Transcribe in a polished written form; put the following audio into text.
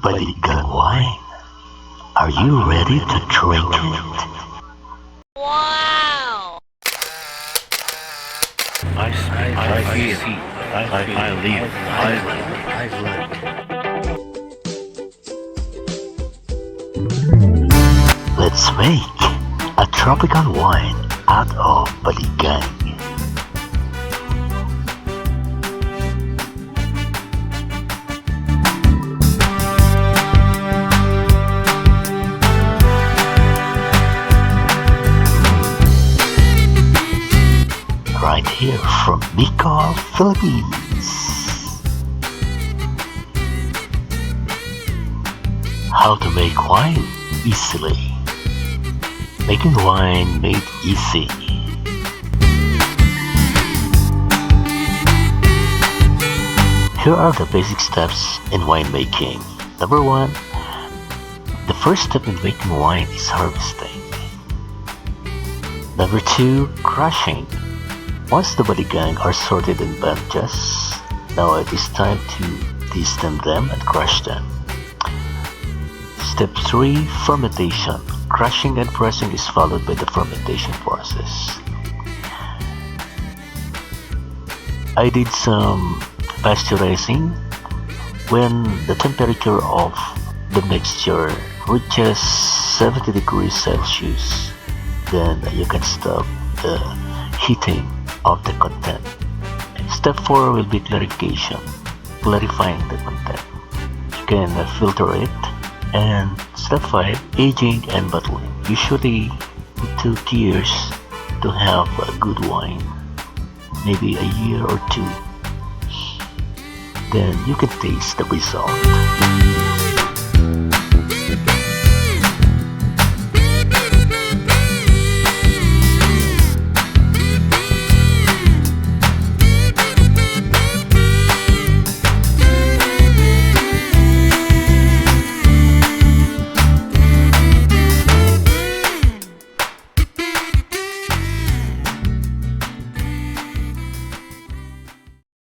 Baligang wine. Are you ready to drink it? Wow! I feel, I live, I learn. Let's make a tropical wine out of Baligang. Right here from Bicol, Philippines. How to make wine easily. Making wine made easy. Here are the basic steps in winemaking. Number 1, the first step in making wine is harvesting. Number 2, crushing. Once the Baligang are sorted in batches, now it is time to destem them and crush them. Step 3, fermentation. Crushing and pressing is followed by the fermentation process. I did some pasteurizing. When the temperature of the mixture reaches 70 degrees Celsius, then you can stop the heating of the content. Step 4 will be clarification, clarifying the content. You can filter it. And step 5, aging and bottling. Usually it took years to have a good wine, maybe a year or two. Then you can taste the result.